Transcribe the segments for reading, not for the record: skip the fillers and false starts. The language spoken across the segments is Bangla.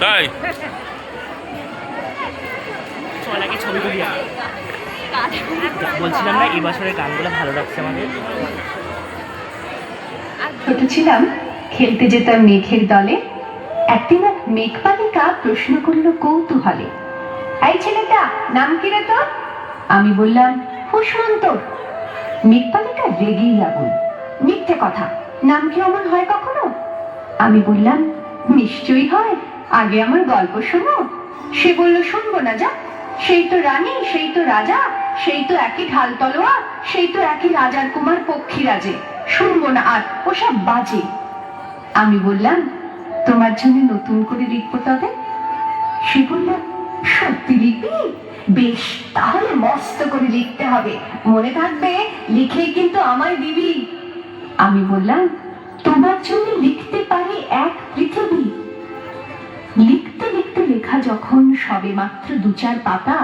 তাই চল আগে ছবি তুলি। বলছিলাম না এই বছরের গানগুলো ভালো লাগছে আমাদের। ছোট ছিলাম, খেলতে যেতাম মেঘের দলে। একদিন এক মেঘবালিকা প্রশ্ন করলো কৌতূহলে, এই ছেলেটা নাম কি রে তোর? আমি বললাম ফুসমন্ত। মেঘবালিকা রেগেই আগুন, মিথ্যে কথা, নাম কি অমন হয় কখনো? আমি বললাম নিশ্চয়ই হয়, আগে আমার গল্প শোনো। সে বলল শুনবো না, যা। সেই তো রানী, সেই তো রাজা, সেই তো একই ঢাল তলোয়ার, সেই তো একই রাজার কুমার পক্ষীরাজে, শুনবো না আর, ওসব বাজে। আমি বললাম তোমার জন্য নতুন করে লিখবো তবে। সে বলল সত্যি লিখবি? বেশ, তাহলে মস্ত করে লিখতে হবে, মনে থাকবে লিখে কিন্তু আমায় দিবি। আমি বললাম তোমার জন্য লিখতে পারি এক পৃথিবী। লিখতে লিখতে লেখা যখন সবে মাত্র ২-৪ পাতা,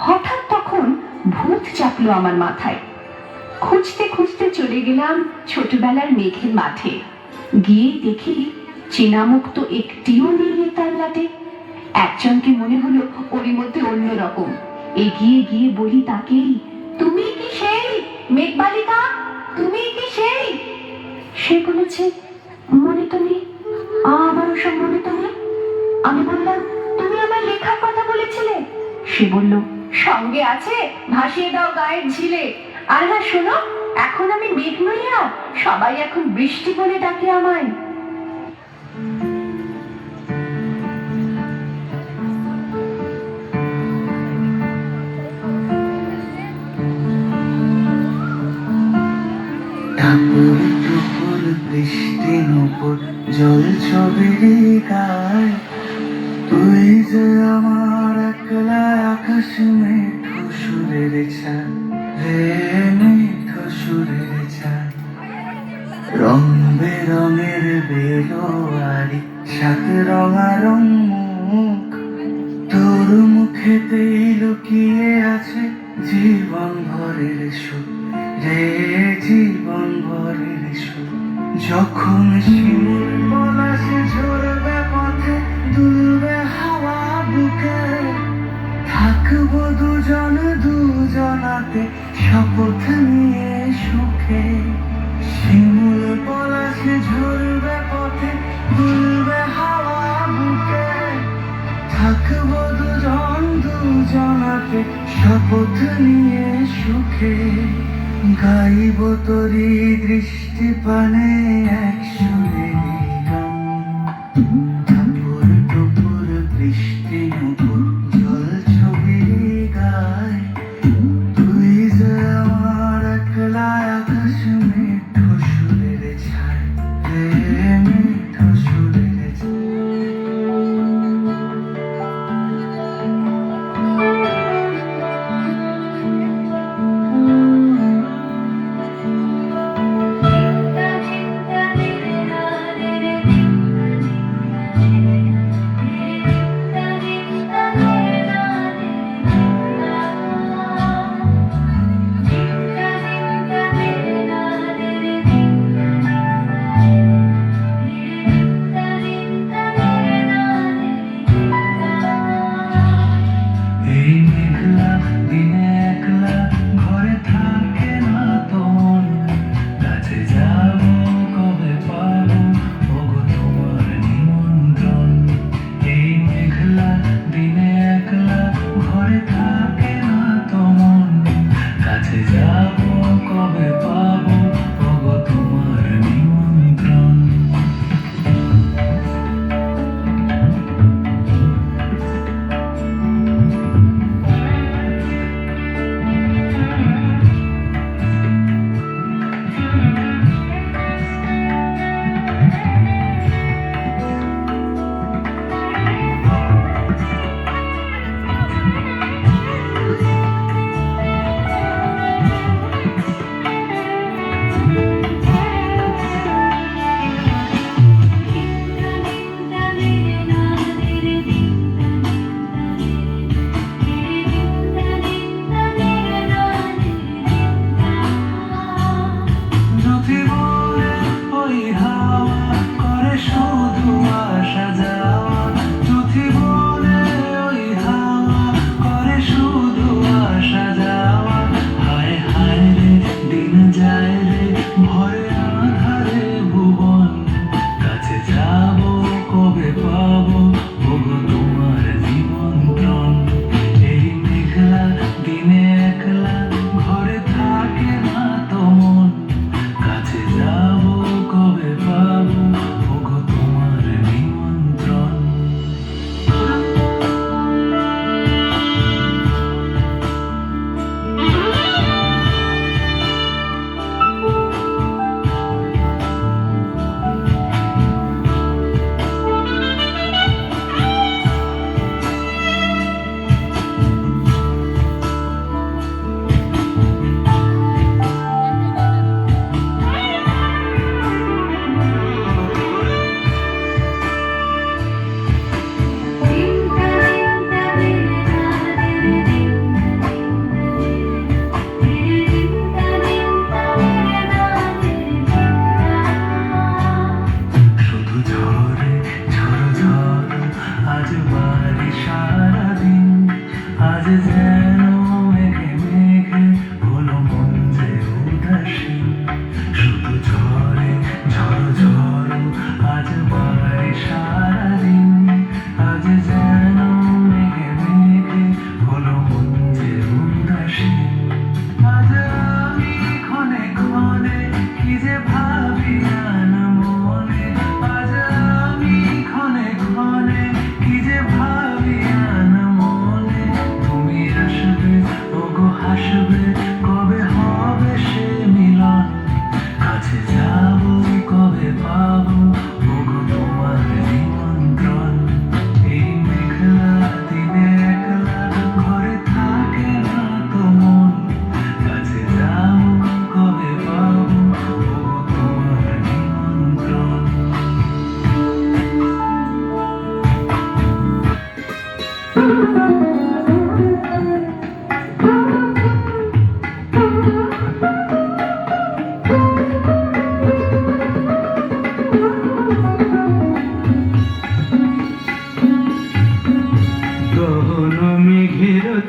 হঠাৎ তখন ভূত চাপলো আমার মাথায়। খুঁজতে খুঁজতে চলে গেলাম ছোটবেলার মেঘের মাঠে। গিয়ে দেখি চেনা মুখ তো একটিও নেই তার লাটে। একজনকে মনে হলো ওরই মধ্যে অন্যরকম। এগিয়ে গিয়ে বলি তাকেই, তুমি কি সেই মেঘবালিকা? তুমি কি সেই? সে বলেছে মনে তো নেই, আমারও সব মনে তো নেই। আমি বললাম তুমি আমার লেখার কথা বলেছিলে। সে বলল সঙ্গে আছে, ভাসিয়ে দাও গায়ের ঝিলে। আর হ্যাঁ শোনো, এখন আমি মেঘ নই আর, সবাই এখন বৃষ্টি বলে ডাকে আমায়। টাপুর টুপুর বৃষ্টি নুপুর জল ছবির গায়, তুই যে আমার একলা আকাশ মেঘ সুরের ছায়, রে মেঘ সুরের ছায়। রং বেরঙের বেলোয়ারি সাত রঙারং মুখ, তোর মুখেতেই লুকিয়ে আছে জীবন ভরের সুখ, রে জীবন ভরের সুখ। যখন শিমুল পলাশে ঝরবে পথে, দুলবে হাওয়া বুকে, থাকবো দুজন দুজনাতে শপথ নিয়ে সুখে। শিমুল পলাশে ঝরবে পথে, দুলবে হাওয়া বুকে, থাকবো দুজন দুজনাতে শপথ নিয়ে সুখে। গাইব তোরি দৃষ্টি পানে এক সুরেলি গান, টাপুর টুপুর বৃষ্টি নুপুর জল ছবির গায়, তুই যে আমার একলা আকাশ মেঘ সুরের ছায়, রে মেঘ সুরের ছায়।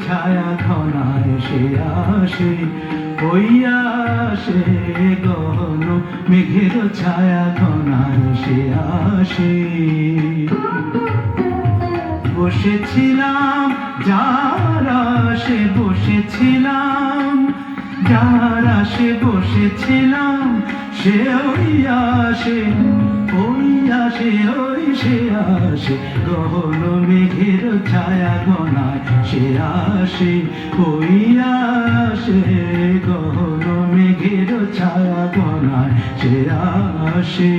ছায়া ঘনায় সে আসে, ওই আসে গহন মেঘের ছায়া ঘনায় সে আসে। বসেছিলাম যার আসে বসেছিলাম, যার আসে বসেছিলাম, সে ওই আসে, ওই আসে, ওই সে আসে গহন মেঘের ছায়া ঘনায় সে আসে, ওই আসে গহন মেঘের ছায়া ঘনায় সে আসে।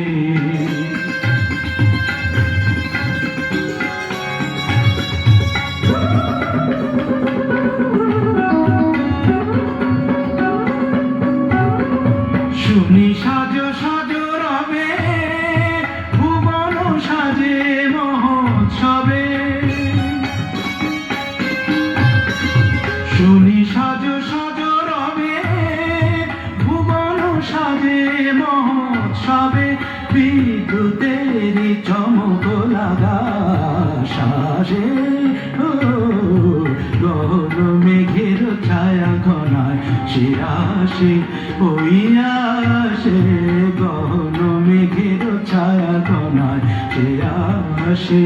শুনি সাজ সাজ রবে ভুবন সাজে মহোৎসবে, শুনি সাজ সাজ রবে ভুবন সাজে মহোৎসবে, বিদ্যুতের চমক লাগা সাজে, ও গহন মেঘের ছায়া ঘনায় সে আসে, ওই আসে গহন মেঘের ছায়া ঘনায় সে আসে।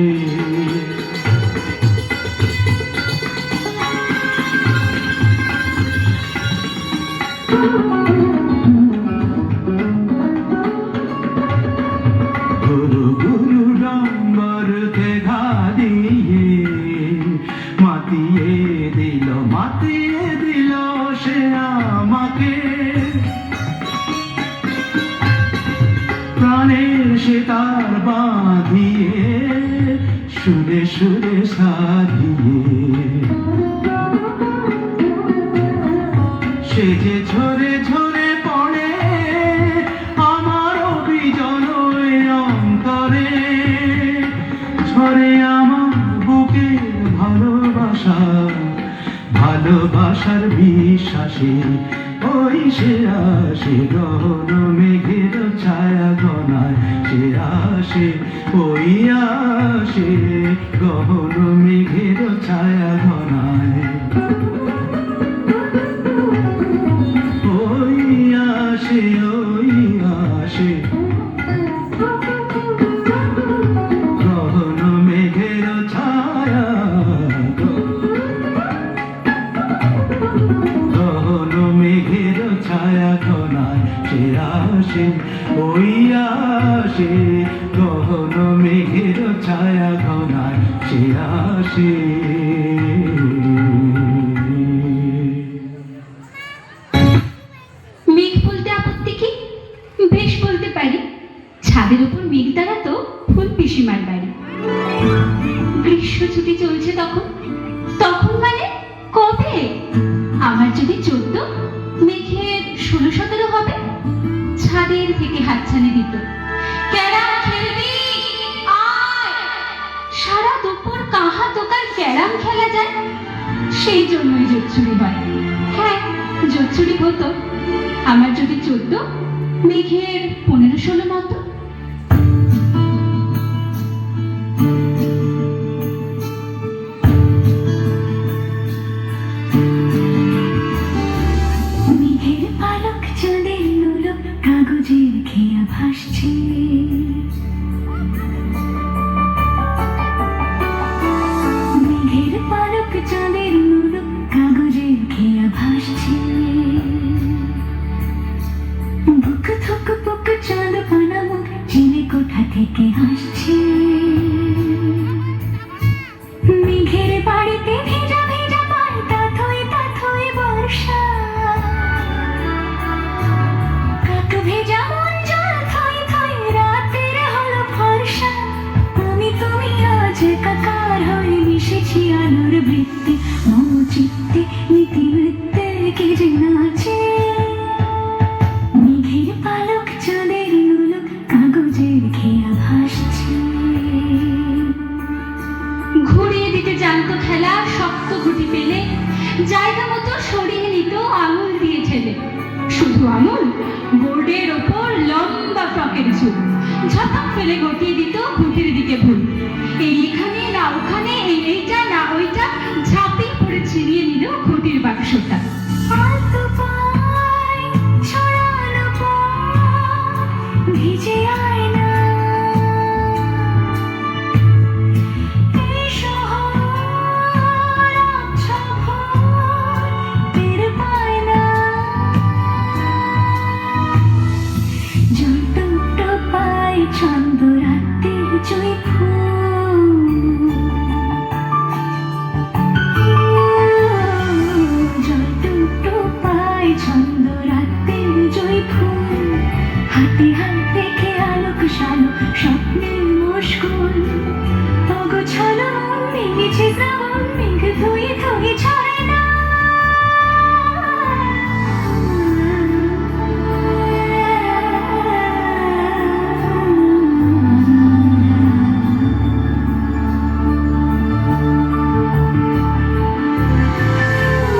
গুরু গুরু ডম্বরকে ঘা দিয়ে মাতিয়ে দিল, মাতিয়ে দিল সে আমাকে, প্রাণের সে তার বাঁধিয়ে সুরে সুরে সাধিয়ে, সে যে ঝরে ঝরে পড়ে আমার বিজন অন্তরে, ঝরে আমার বুকে ভালোবাসা, ভালোবাসার বিশ্বাসে, ওই সে আসে গহন মেঘের ছায়া ঘনায় সে আসে, ওই আসে গহন মেঘের ছায়া ঘনায়, ওই আসে, ওই আসে গহন মেঘের ছায়া, গহন মেঘের ছায়া ঘনায় সে আসে, ওই আসে গহন মেঘের ছায়া ঘনায় সে আসে। মেঘ বলতে আপত্তি কি? বেশ বলতে পারি, ছাদের উপর মেঘ দ্বারা তো ফুল পিসিমার বাড়ি। গ্রীষ্ম ছুটি চলছে তখন, তখন মানে কবে? আমার যদি 14, মেঘের 16-17 হবে। ছাদের থেকে হাতছানি দিত, ক্যারাম খেলবি আয়। সারা দুপুর কাহা তোকার ক্যারাম খেলা যায়, সেই জন্যই জোচ্চুরি হয়। হ্যাঁ, জোচ্চুরি হতো আমার যদি 14, মেঘের 15-16 মতো। মেঘের পালক চাঁদের নুলক কাগজের খেয়া ভাসছে, মেঘের পালক চাঁদের নুলক কাগজের খেয়া ভাসছে, বুক থুক বুক চাঁদ পানা মুখ চিনে কোঠা থেকে হাসছে, মেঘের বাড়িতে ভেজা ভেজা পায় তাথই তাথই বর্ষা, কাক ভেজা মন জল থই থই রাতের হলো ফর্সা, আমি তুমি আজ একাকার হয়ে মিশেছি আলোর বৃত্তে, মম চিত্তে নীতি নৃত্যে কে যে নাচে, মেঘের পালক চাঁদের নুলক কাগজের খেয়া ভাসছে। ঘুরিয়ে দিতে জানতো খেলা শক্ত ঘুটি পেলে, জায়গা মতো সরিয়ে নিত আঙুল দিয়ে ঠেলে, শুধু আঙুল, বোর্ডের ওপর লম্বা ফ্রকের ঝুল, ঝপাক ফেলে গটিয়ে দিত ঘুটির দিকে ভুল, এই এখানে না ওখানে, এই এইটা না ওইটা ঝাঁপিয়ে পড়ে ছিনিয়ে নিত এসেছে শ্রাবণ মেঘ ধুয়ে ধুয়ে ছড়ে না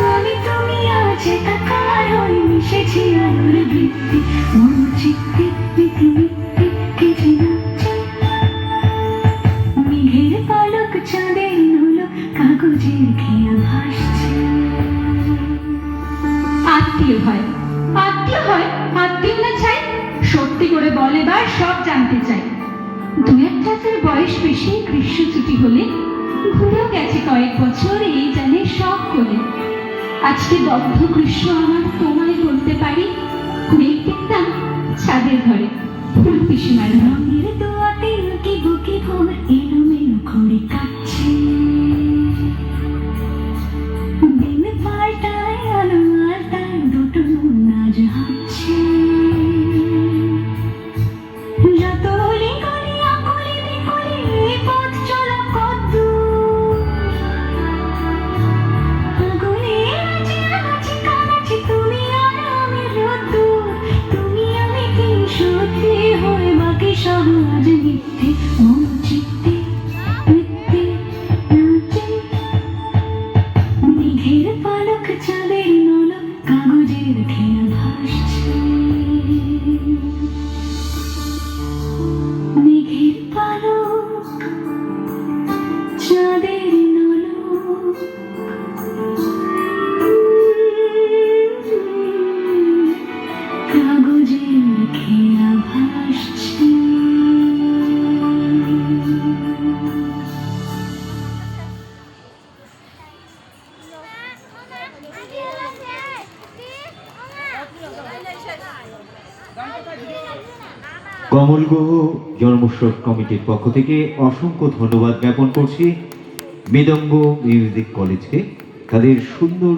আমি তুমি আজ একাকার হয়ে মিশেছি আলোর বৃত্তি মন চিত্তে মিথি মিথি কে যে নাচে মেঘের পালক চাঁদের নলো কাগজের খেয়া ভাসছে আত্মীয় হয় আত্মীয় না চাই সত্যি করে বলে বা সব জানতে চাই দু এক ক্লাসের বয়স বেশি গ্রীষ্ম ছুটি হলে ঘুরেও গেছে কয়েক বছর এই জানে সব করে আজকে দগ্ধ গ্রীষ্ম আমার তোমায় বলতে পারি মেঘ দেখতাম ছাদের ঘরে ফুল পিসিমার রঙের দোয়াতে কি বুকে ভোর এলোমেলো করে কাটছে দিন পাল্টায় আলো আলতায় দুটো মন আজ হাঁটছে যত অলি গলি আকুলি বিকুলি এই পথ চলা কতদূর আগুনে আছে আনাচে কানাচে তুমি আর আমি রোদ্দুর তুমি আমি কি সত্যি হয়ে বাকি সব আজ মিথ্যে মন চিত্তে মিথ্যে নাচে মেঘের পালক চাঁদের নলক কাগজের খেয়া ভাসছে মেঘের পালক চাঁদের নলক কাগজের খেয়া ভাসছে কমল গুহ জন্মোৎসব কমিটির পক্ষ থেকে অসংখ্য ধন্যবাদ জ্ঞাপন করছি মৃদঙ্গ মিউজিক কলেজকে তাদের সুন্দর